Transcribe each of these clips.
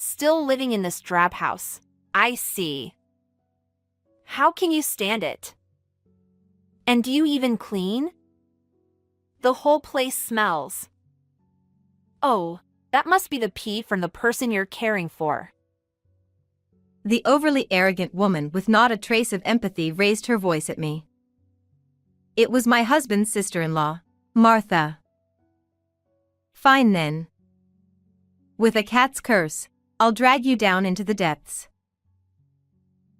Still living in this drab house. I see. How can you stand it? And do you even clean? The whole place smells. Oh, that must be the pee from the person you're caring for. The overly arrogant woman with not a trace of empathy raised her voice at me. It was my husband's sister-in-law, Martha. Fine then. With a cat's curse, I'll drag you down into the depths.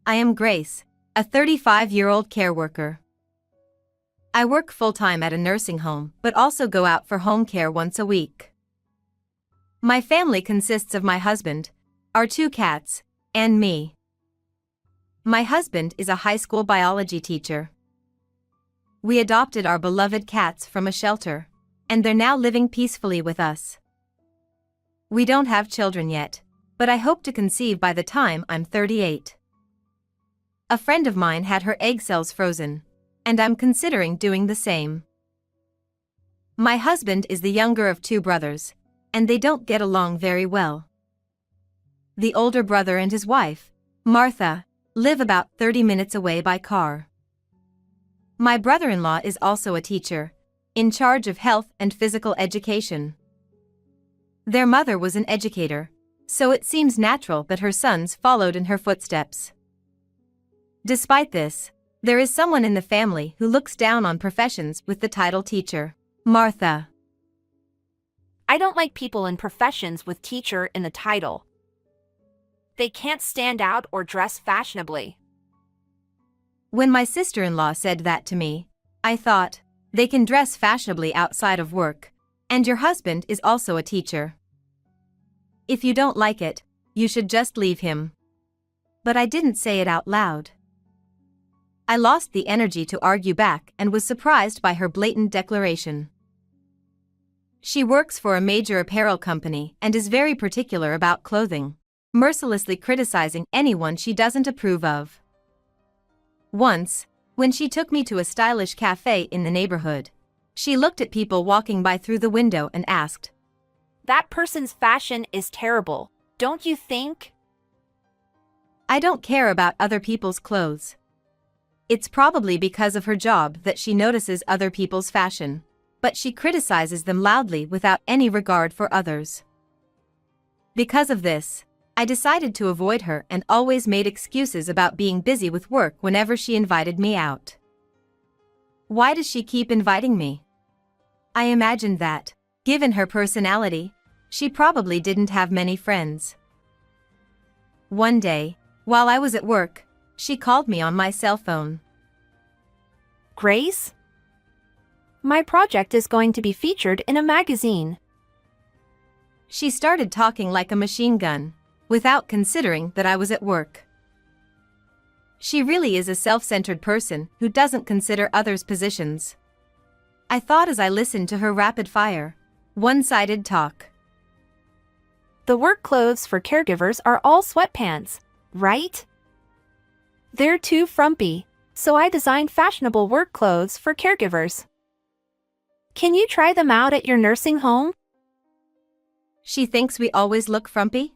I am Grace, a 35-year-old care worker. I work full-time at a nursing home but also go out for home care once a week. My family consists of my husband, our 2 cats, and me. My husband is a high school biology teacher. We adopted our beloved cats from a shelter, and they're now living peacefully with us. We don't have children yet, but I hope to conceive by the time I'm 38. A friend of mine had her egg cells frozen, and I'm considering doing the same. My husband is the younger of 2 brothers, and they don't get along very well. The older brother and his wife, Martha, live about 30 minutes away by car. My brother-in-law is also a teacher, in charge of health and physical education. Their mother was an educator, so it seems natural that her sons followed in her footsteps. Despite this, there is someone in the family who looks down on professions with the title teacher, Martha. I don't like people in professions with teacher in the title. They can't stand out or dress fashionably. When my sister-in-law said that to me, I thought, they can dress fashionably outside of work, and your husband is also a teacher. If you don't like it, you should just leave him. But I didn't say it out loud. I lost the energy to argue back and was surprised by her blatant declaration. She works for a major apparel company and is very particular about clothing, mercilessly criticizing anyone she doesn't approve of. Once, when she took me to a stylish cafe in the neighborhood, she looked at people walking by through the window and asked, "That person's fashion is terrible, don't you think?" I don't care about other people's clothes. It's probably because of her job that she notices other people's fashion, but she criticizes them loudly without any regard for others. Because of this, I decided to avoid her and always made excuses about being busy with work whenever she invited me out. Why does she keep inviting me? I imagined that, given her personality, she probably didn't have many friends. One day, while I was at work, she called me on my cell phone. "Grace? My project is going to be featured in a magazine." She started talking like a machine gun, without considering that I was at work. She really is a self-centered person who doesn't consider others' positions. I thought as I listened to her rapid-fire, one-sided talk. The work clothes for caregivers are all sweatpants, right? They're too frumpy, so I designed fashionable work clothes for caregivers. Can you try them out at your nursing home? She thinks we always look frumpy?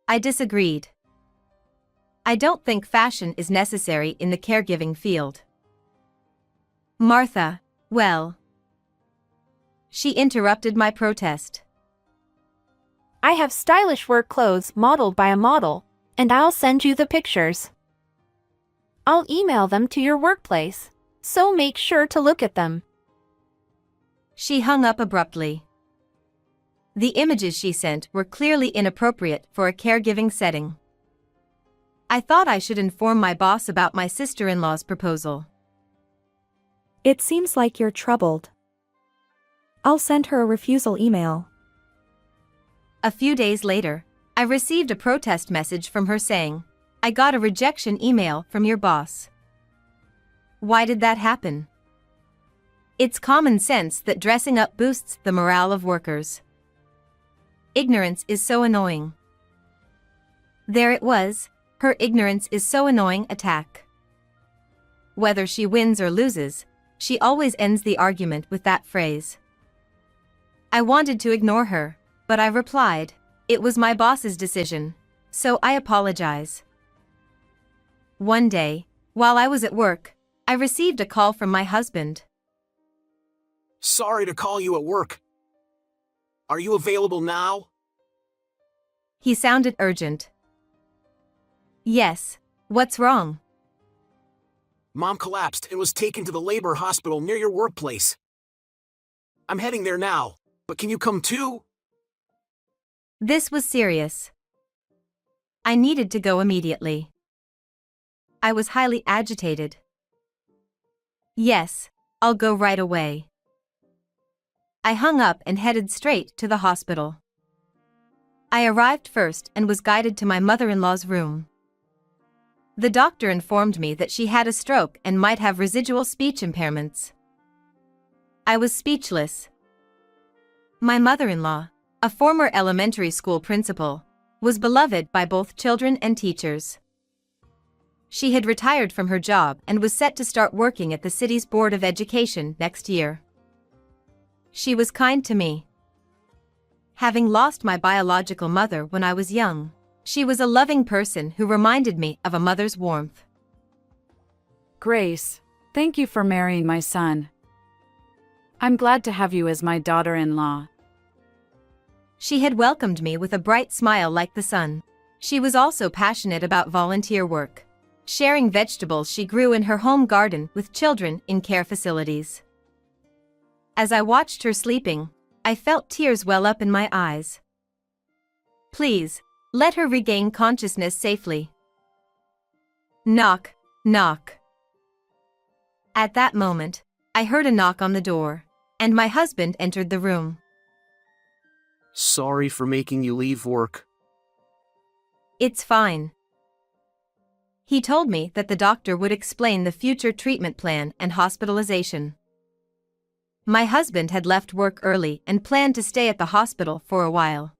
I disagreed. I don't think fashion is necessary in the caregiving field. Martha, well. She interrupted my protest. I have stylish work clothes modeled by a model, and I'll send you the pictures. I'll email them to your workplace, so make sure to look at them. She hung up abruptly. The images she sent were clearly inappropriate for a caregiving setting. I thought I should inform my boss about my sister-in-law's proposal. It seems like you're troubled. I'll send her a refusal email. A few days later, I received a protest message from her saying, "I got a rejection email from your boss." Why did that happen? It's common sense that dressing up boosts the morale of workers. Ignorance is so annoying. There it was, her ignorance is so annoying attack. Whether she wins or loses, she always ends the argument with that phrase. I wanted to ignore her, but I replied, It was my boss's decision, so I apologize. One day, while I was at work, I received a call from my husband. Sorry to call you at work. Are you available now? He sounded urgent. Yes, what's wrong? Mom collapsed and was taken to the labor hospital near your workplace. I'm heading there now, but can you come too? This was serious. I needed to go immediately. I was highly agitated. Yes, I'll go right away. I hung up and headed straight to the hospital. I arrived first and was guided to my mother-in-law's room. The doctor informed me that she had a stroke and might have residual speech impairments. I was speechless. My mother-in-law, a former elementary school principal, was beloved by both children and teachers. She had retired from her job and was set to start working at the city's Board of Education next year. She was kind to me. Having lost my biological mother when I was young, she was a loving person who reminded me of a mother's warmth. Grace, thank you for marrying my son. I'm glad to have you as my daughter-in-law. She had welcomed me with a bright smile like the sun. She was also passionate about volunteer work, sharing vegetables she grew in her home garden with children in care facilities. As I watched her sleeping, I felt tears well up in my eyes. Please, let her regain consciousness safely. Knock, knock. At that moment, I heard a knock on the door, and my husband entered the room. Sorry for making you leave work. It's fine. He told me that the doctor would explain the future treatment plan and hospitalization. My husband had left work early and planned to stay at the hospital for a while.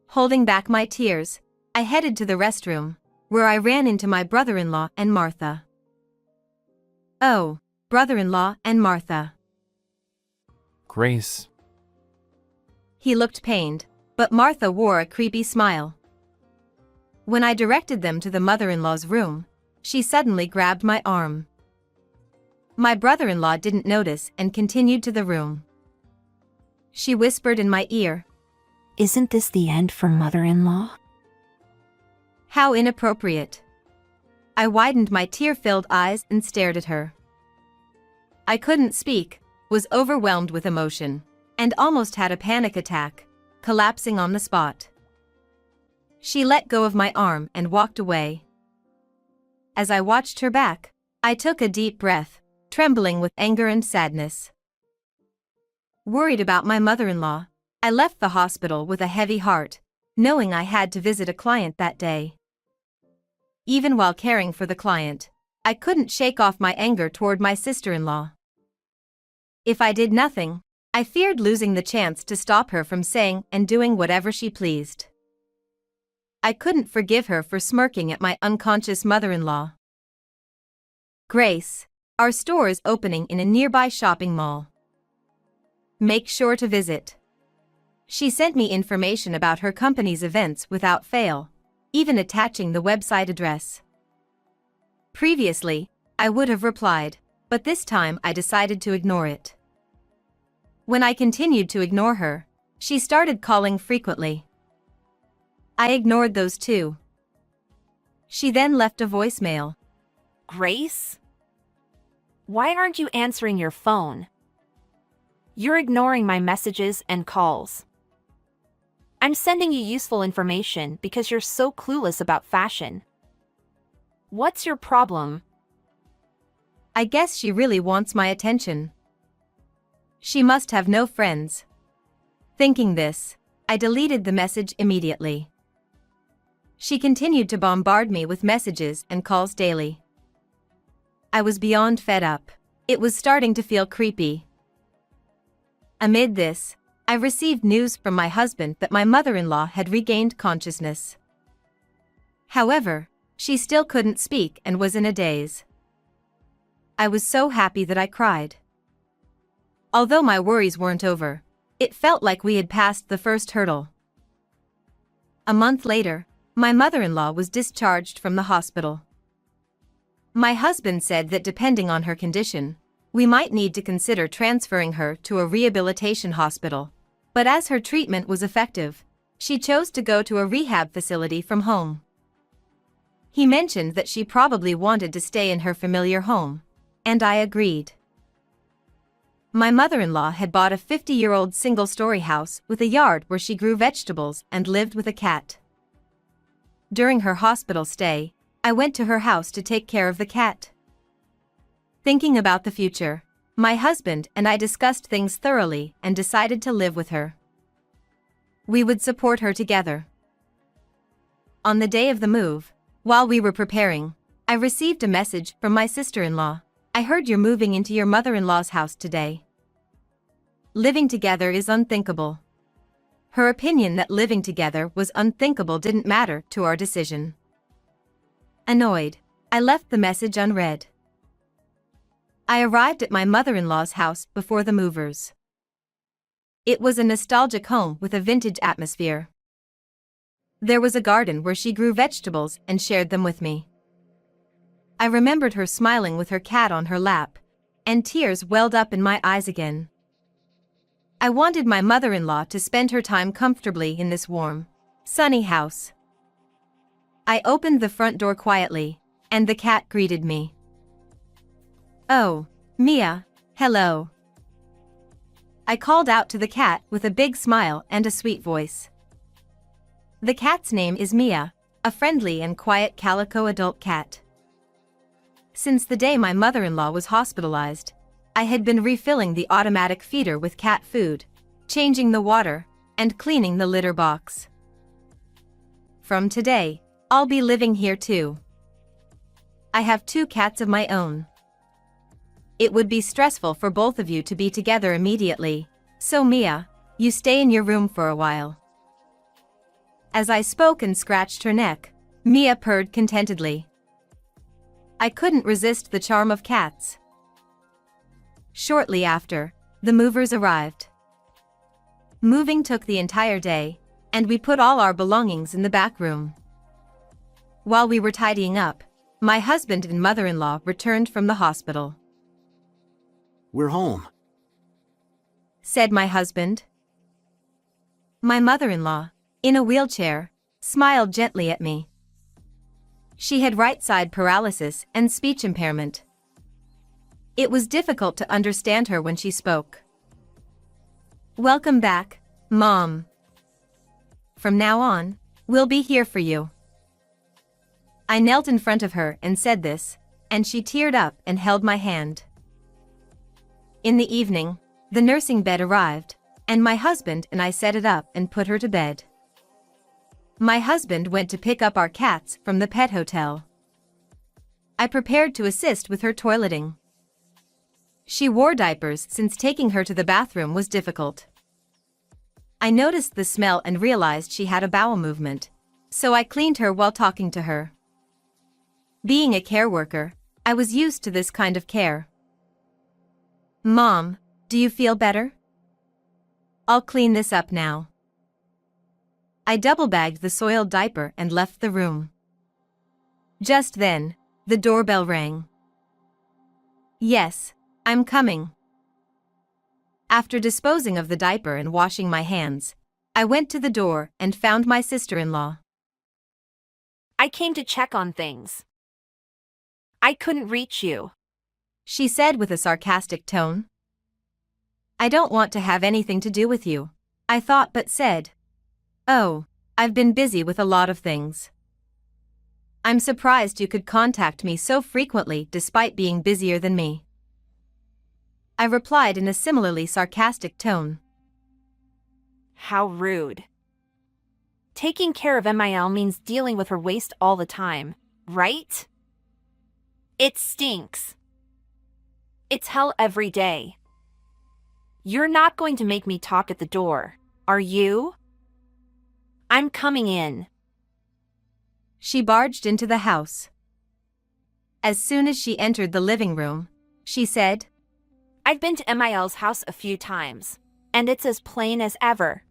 Holding back my tears, I headed to the restroom, where I ran into my brother-in-law and Martha. Oh, brother-in-law and Martha. Grace. He looked pained, but Martha wore a creepy smile. When I directed them to the mother-in-law's room, she suddenly grabbed my arm. My brother-in-law didn't notice and continued to the room. She whispered in my ear, Isn't this the end for mother-in-law? "How inappropriate." I widened my tear-filled eyes and stared at her. I couldn't speak, was overwhelmed with emotion, and almost had a panic attack, collapsing on the spot. She let go of my arm and walked away. As I watched her back, I took a deep breath, trembling with anger and sadness. Worried about my mother-in-law, I left the hospital with a heavy heart, knowing I had to visit a client that day. Even while caring for the client, I couldn't shake off my anger toward my sister-in-law. If I did nothing, I feared losing the chance to stop her from saying and doing whatever she pleased. I couldn't forgive her for smirking at my unconscious mother-in-law. Grace, our store is opening in a nearby shopping mall. Make sure to visit. She sent me information about her company's events without fail, even attaching the website address. Previously, I would have replied, but this time I decided to ignore it. When I continued to ignore her, she started calling frequently. I ignored those too. She then left a voicemail. Grace? Why aren't you answering your phone? You're ignoring my messages and calls. I'm sending you useful information because you're so clueless about fashion. What's your problem? I guess she really wants my attention. She must have no friends. Thinking this, I deleted the message immediately. She continued to bombard me with messages and calls daily. I was beyond fed up. It was starting to feel creepy. Amid this, I received news from my husband that my mother-in-law had regained consciousness. However, she still couldn't speak and was in a daze. I was so happy that I cried. Although my worries weren't over, it felt like we had passed the first hurdle. A month later, my mother-in-law was discharged from the hospital. My husband said that depending on her condition, we might need to consider transferring her to a rehabilitation hospital. But as her treatment was effective, she chose to go to a rehab facility from home. He mentioned that she probably wanted to stay in her familiar home, and I agreed. My mother-in-law had bought a 50-year-old single-story house with a yard where she grew vegetables and lived with a cat. During her hospital stay, I went to her house to take care of the cat. Thinking about the future, my husband and I discussed things thoroughly and decided to live with her. We would support her together. On the day of the move, while we were preparing, I received a message from my sister-in-law. I heard you're moving into your mother-in-law's house today. Living together is unthinkable. Her opinion that living together was unthinkable didn't matter to our decision. Annoyed, I left the message unread. I arrived at my mother-in-law's house before the movers. It was a nostalgic home with a vintage atmosphere. There was a garden where she grew vegetables and shared them with me. I remembered her smiling with her cat on her lap, and tears welled up in my eyes again. I wanted my mother-in-law to spend her time comfortably in this warm, sunny house. I opened the front door quietly, and the cat greeted me. "Oh, Mia, hello." I called out to the cat with a big smile and a sweet voice. The cat's name is Mia, a friendly and quiet calico adult cat. Since the day my mother-in-law was hospitalized, I had been refilling the automatic feeder with cat food, changing the water, and cleaning the litter box. From today, I'll be living here too. I have 2 cats of my own. It would be stressful for both of you to be together immediately, so Mia, you stay in your room for a while. As I spoke and scratched her neck, Mia purred contentedly. I couldn't resist the charm of cats. Shortly after, the movers arrived. Moving took the entire day, and we put all our belongings in the back room. While we were tidying up, my husband and mother-in-law returned from the hospital. We're home, Said my husband. My mother-in-law, in a wheelchair, smiled gently at me. She had right-side paralysis and speech impairment. It was difficult to understand her when she spoke. "Welcome back, Mom. From now on, we'll be here for you." I knelt in front of her and said this, and she teared up and held my hand. In the evening, the nursing bed arrived, and my husband and I set it up and put her to bed. My husband went to pick up our cats from the pet hotel. I prepared to assist with her toileting. She wore diapers since taking her to the bathroom was difficult. I noticed the smell and realized she had a bowel movement, so I cleaned her while talking to her. Being a care worker, I was used to this kind of care. "Mom, do you feel better? I'll clean this up now." I double-bagged the soiled diaper and left the room. Just then, the doorbell rang. "Yes, I'm coming." After disposing of the diaper and washing my hands, I went to the door and found my sister-in-law. I came to check on things. I couldn't reach you. She said with a sarcastic tone. "I don't want to have anything to do with you," I thought but said. "Oh, I've been busy with a lot of things." "I'm surprised you could contact me so frequently despite being busier than me," I replied in a similarly sarcastic tone. How rude. Taking care of MIL means dealing with her waste all the time, right? It stinks. It's hell every day. You're not going to make me talk at the door, are you? I'm coming in. She barged into the house. As soon as she entered the living room, she said, I've been to MIL's house a few times, and it's as plain as ever.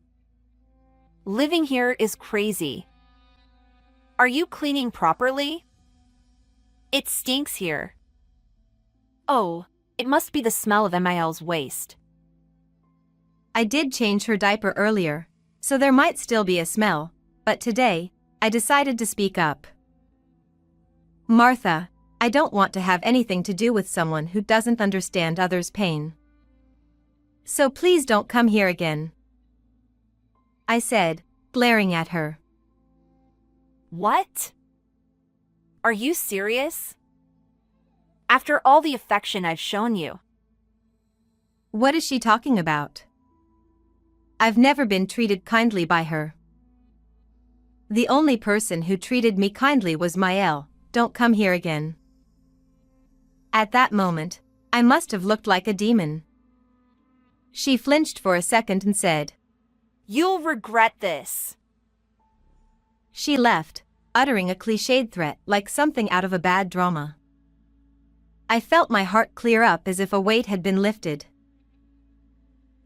Living here is crazy. Are you cleaning properly? It stinks here. Oh, it must be the smell of Emil's waste. I did change her diaper earlier, so there might still be a smell, but today, I decided to speak up. Martha, I don't want to have anything to do with someone who doesn't understand others' pain. So please don't come here again, I said, glaring at her. What? Are you serious? After all the affection I've shown you. What is she talking about? I've never been treated kindly by her. The only person who treated me kindly was Mael. Don't come here again. At that moment, I must have looked like a demon. She flinched for a second and said, You'll regret this. She left, uttering a cliched threat like something out of a bad drama. I felt my heart clear up as if a weight had been lifted.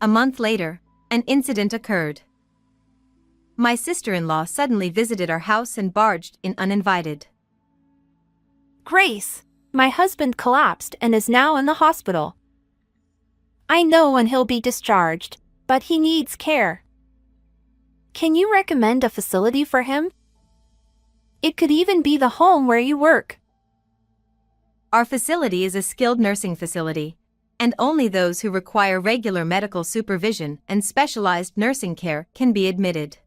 A month later, an incident occurred. My sister-in-law suddenly visited our house and barged in uninvited. Grace, my husband collapsed and is now in the hospital. I know when he'll be discharged, but he needs care. Can you recommend a facility for him? It could even be the home where you work. Our facility is a skilled nursing facility, and only those who require regular medical supervision and specialized nursing care can be admitted.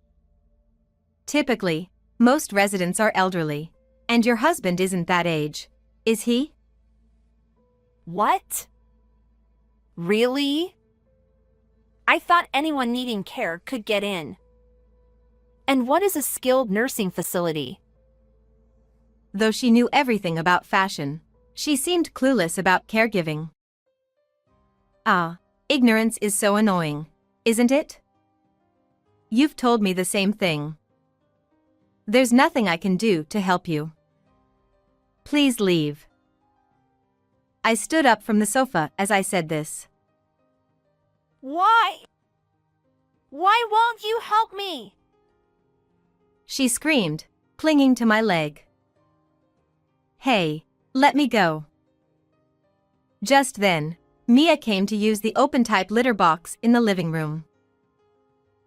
Typically, most residents are elderly, and your husband isn't that age, is he? What? Really? I thought anyone needing care could get in. And what is a skilled nursing facility? Though she knew everything about fashion, she seemed clueless about caregiving. Ah, ignorance is so annoying, isn't it? You've told me the same thing. There's nothing I can do to help you. Please leave. I stood up from the sofa as I said this. Why? Why won't you help me? She screamed, clinging to my leg. Hey, let me go. Just then, Mia came to use the open-type litter box in the living room.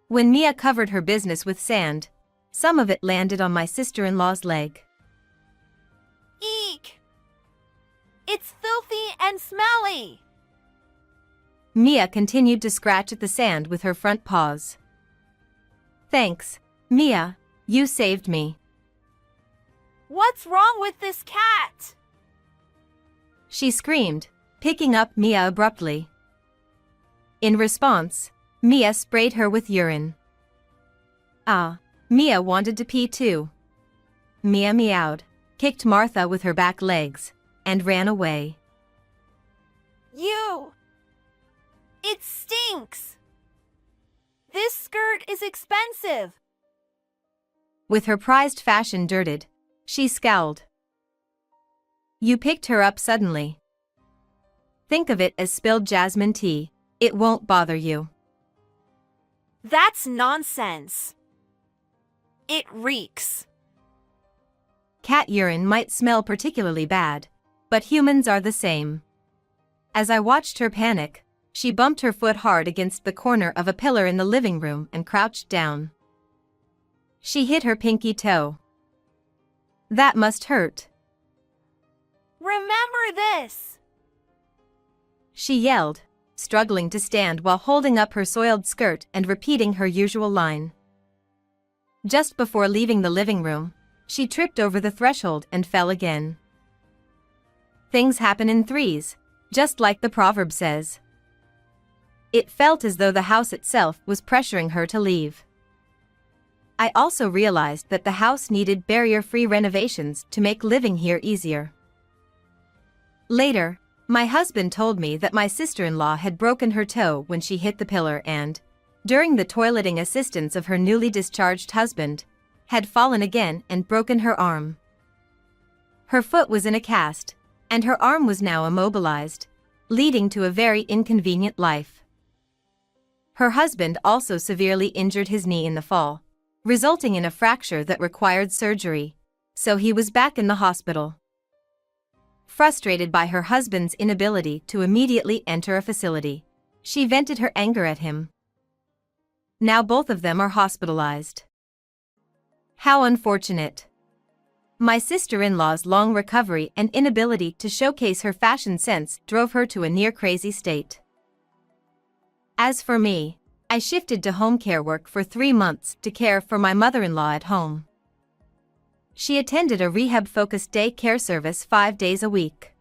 When Mia covered her business with sand, some of it landed on my sister-in-law's leg. Eek! It's filthy and smelly! Mia continued to scratch at the sand with her front paws. Thanks, Mia, you saved me. What's wrong with this cat? She screamed, picking up Mia abruptly. In response, Mia sprayed her with urine. Ah, Mia wanted to pee too. Mia meowed, kicked Martha with her back legs, and ran away. You! It stinks! This skirt is expensive! With her prized fashion dirted, she scowled. You picked her up suddenly. Think of it as spilled jasmine tea, it won't bother you. That's nonsense. It reeks. Cat urine might smell particularly bad, but humans are the same. As I watched her panic, she bumped her foot hard against the corner of a pillar in the living room and crouched down. She hit her pinky toe. That must hurt. Remember this! She yelled, struggling to stand while holding up her soiled skirt and repeating her usual line. Just before leaving the living room, she tripped over the threshold and fell again. Things happen in threes, just like the proverb says. It felt as though the house itself was pressuring her to leave. I also realized that the house needed barrier-free renovations to make living here easier. Later, my husband told me that my sister-in-law had broken her toe when she hit the pillar and, during the toileting assistance of her newly discharged husband, had fallen again and broken her arm. Her foot was in a cast, and her arm was now immobilized, leading to a very inconvenient life. Her husband also severely injured his knee in the fall, resulting in a fracture that required surgery, so he was back in the hospital. Frustrated by her husband's inability to immediately enter a facility, she vented her anger at him. Now both of them are hospitalized. How unfortunate. My sister-in-law's long recovery and inability to showcase her fashion sense drove her to a near-crazy state. As for me, I shifted to home care work for 3 months to care for my mother-in-law at home. She attended a rehab-focused day care service 5 days a week.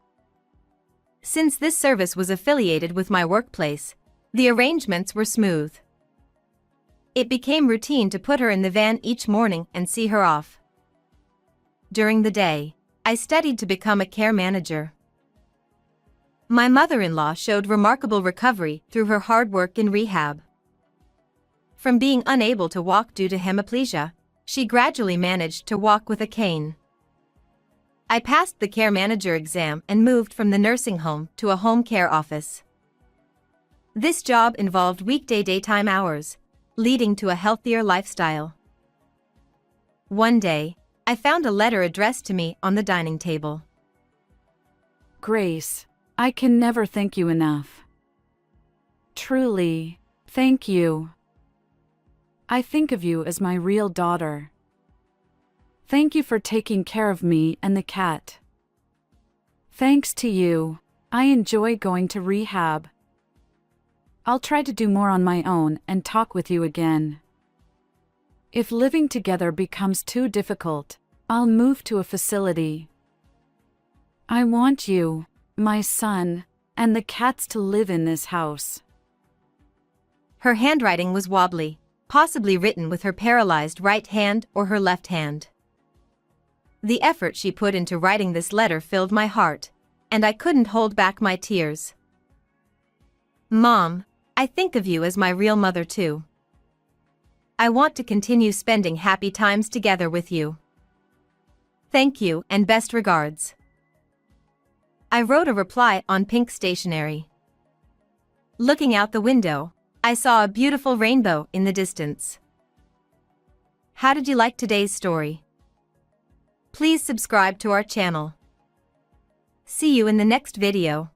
Since this service was affiliated with my workplace, the arrangements were smooth. It became routine to put her in the van each morning and see her off. During the day, I studied to become a care manager. My mother-in-law showed remarkable recovery through her hard work in rehab. From being unable to walk due to hemiplegia, she gradually managed to walk with a cane. I passed the care manager exam and moved from the nursing home to a home care office. This job involved weekday daytime hours, leading to a healthier lifestyle. One day, I found a letter addressed to me on the dining table. Grace, I can never thank you enough. Truly, thank you. I think of you as my real daughter. Thank you for taking care of me and the cat. Thanks to you, I enjoy going to rehab. I'll try to do more on my own and talk with you again. If living together becomes too difficult, I'll move to a facility. I want you, my son, and the cats to live in this house. Her handwriting was wobbly, possibly written with her paralyzed right hand or her left hand. The effort she put into writing this letter filled my heart, and I couldn't hold back my tears. Mom, I think of you as my real mother too. I want to continue spending happy times together with you. Thank you and best regards. I wrote a reply on pink stationery. Looking out the window, I saw a beautiful rainbow in the distance. How did you like today's story? Please subscribe to our channel. See you in the next video.